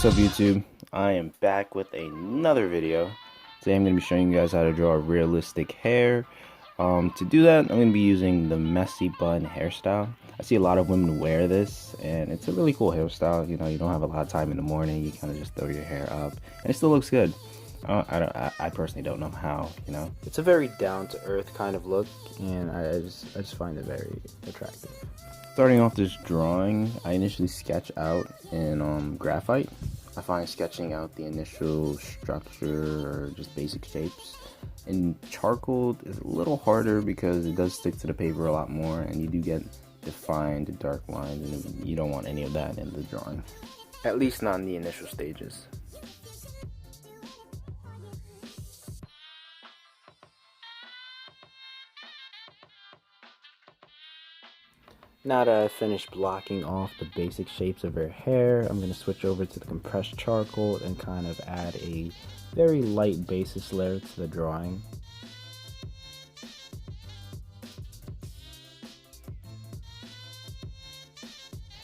up YouTube? I am back with another video. Today I'm going to be showing you guys how to draw realistic hair. To do that, I'm going to be using the messy bun hairstyle. I see a lot of women wear this, and it's a really cool hairstyle. You know, you don't have a lot of time in the morning, you kind of just throw your hair up, and it still looks good. I personally don't know how, you know. It's a very down-to-earth kind of look, and I just find it very attractive. Starting off this drawing, I initially sketch out in graphite. I find sketching out the initial structure or just basic shapes in charcoal is a little harder because it does stick to the paper a lot more, and you do get defined dark lines, and you don't want any of that in the drawing. At least not in the initial stages. Now that I've finished blocking off the basic shapes of her hair, I'm going to switch over to the compressed charcoal and kind of add a very light basis layer to the drawing.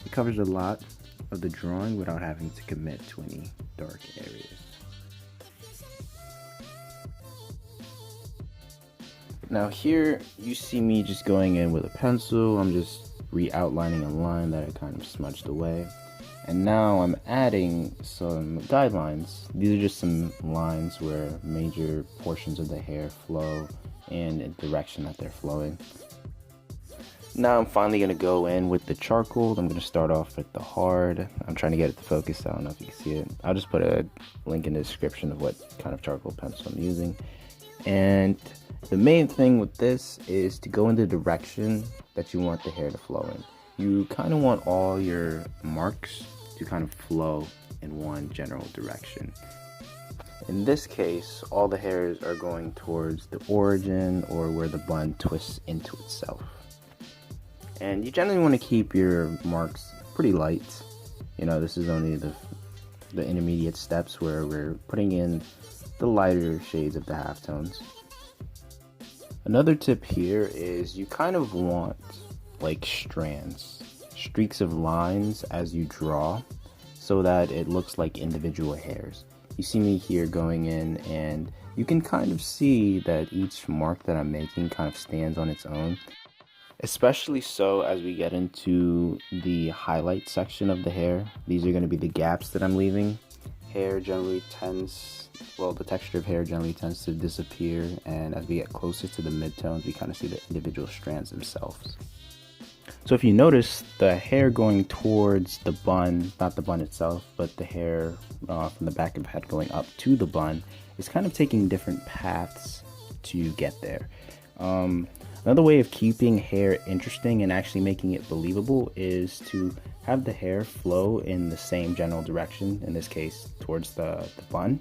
It covers a lot of the drawing without having to commit to any dark areas. Now here you see me just going in with a pencil. I'm just re-outlining a line that I kind of smudged away, and now I'm adding some guidelines. These are just some lines where major portions of the hair flow and the direction that they're flowing. Now I'm finally going to go in with the charcoal. I'm going to start off with the hard. I'm trying to get it to focus. I don't know if you can see it. I'll just put a link in the description of what kind of charcoal pencil I'm using. And the main thing with this is to go in the direction that you want the hair to flow in. You kind of want all your marks to kind of flow in one general direction. In this case, all the hairs are going towards the origin or where the bun twists into itself. And you generally want to keep your marks pretty light. You know, this is only the intermediate steps where we're putting in the lighter shades of the halftones. Another tip here is you kind of want like streaks of lines as you draw so that it looks like individual hairs. You see me here going in, and you can kind of see that each mark that I'm making kind of stands on its own. Especially so as we get into the highlight section of the hair. These are going to be the gaps that I'm leaving. Hair generally tends, well, the texture of hair generally tends to disappear, and as we get closer to the midtones, we kind of see the individual strands themselves. So if you notice, the hair going towards the bun, not the bun itself, but the hair from the back of the head going up to the bun, is kind of taking different paths to get there. Another way of keeping hair interesting and actually making it believable is to have the hair flow in the same general direction, in this case towards the bun,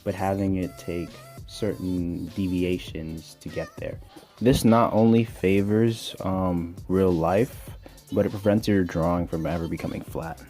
but having it take certain deviations to get there. This not only favors real life, but it prevents your drawing from ever becoming flat.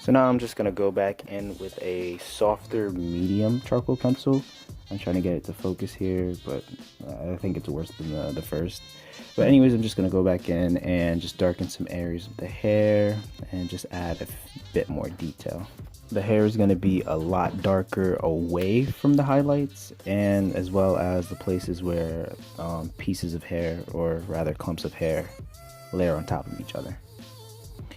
So now I'm just going to go back in with a softer medium charcoal pencil. I'm trying to get it to focus here, but I think it's worse than the first. But anyways, I'm just going to go back in and just darken some areas of the hair and just add a bit more detail. The hair is going to be a lot darker away from the highlights, and as well as the places where pieces of hair, or rather clumps of hair, layer on top of each other.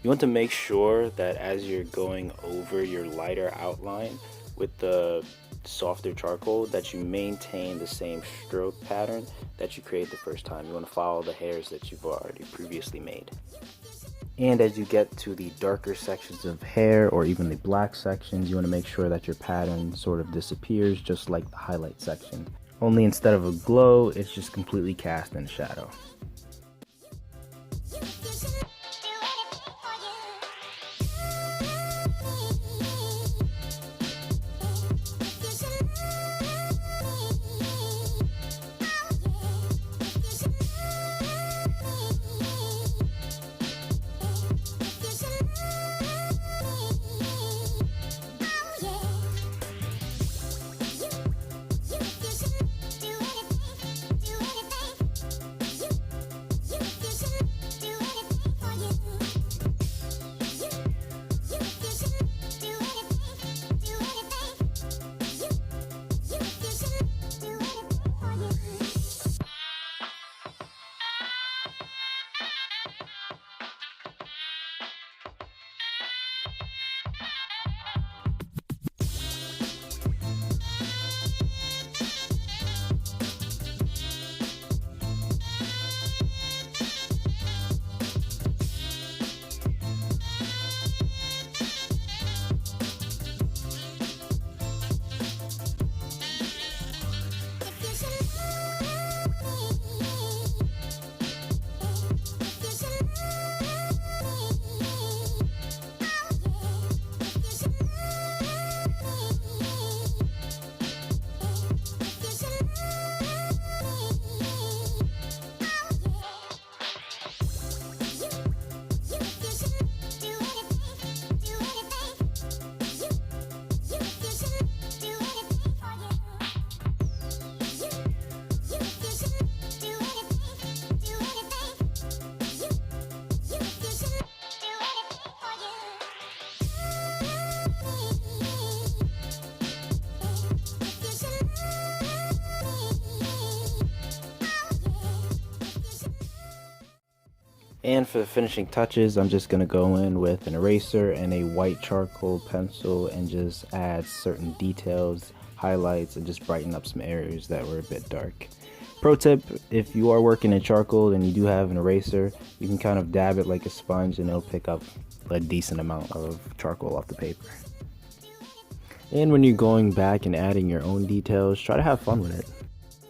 You want to make sure that as you're going over your lighter outline with the softer charcoal, that you maintain the same stroke pattern that you created the first time. You want to follow the hairs that you've already previously made. And as you get to the darker sections of hair, or even the black sections, you want to make sure that your pattern sort of disappears, just like the highlight section. Only instead of a glow, it's just completely cast in shadow. And for the finishing touches, I'm just going to go in with an eraser and a white charcoal pencil and just add certain details, highlights, and just brighten up some areas that were a bit dark. Pro tip, if you are working in charcoal and you do have an eraser, you can kind of dab it like a sponge and it'll pick up a decent amount of charcoal off the paper. And when you're going back and adding your own details, try to have fun with it.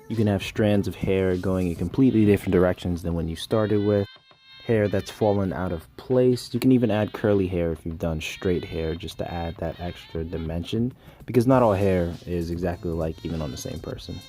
You can have strands of hair going in completely different directions than when you started with. Hair that's fallen out of place. You can even add curly hair if you've done straight hair, just to add that extra dimension, because not all hair is exactly alike even on the same person.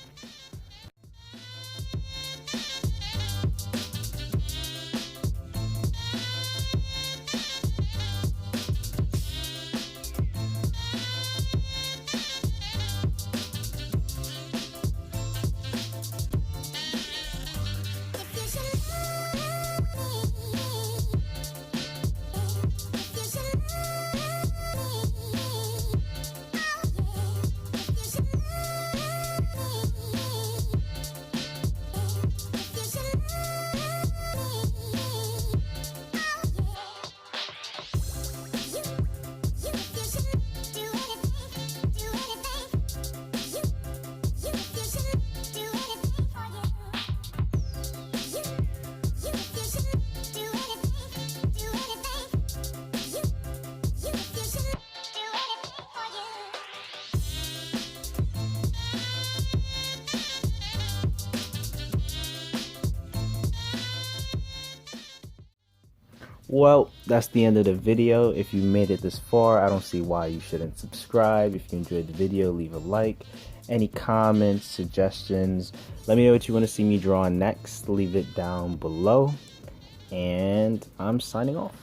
Well, that's the end of the video. If you made it this far, I don't see why you shouldn't subscribe. If you enjoyed the video, leave a like. Any comments, suggestions, let me know what you want to see me draw next. Leave it down below. And I'm signing off.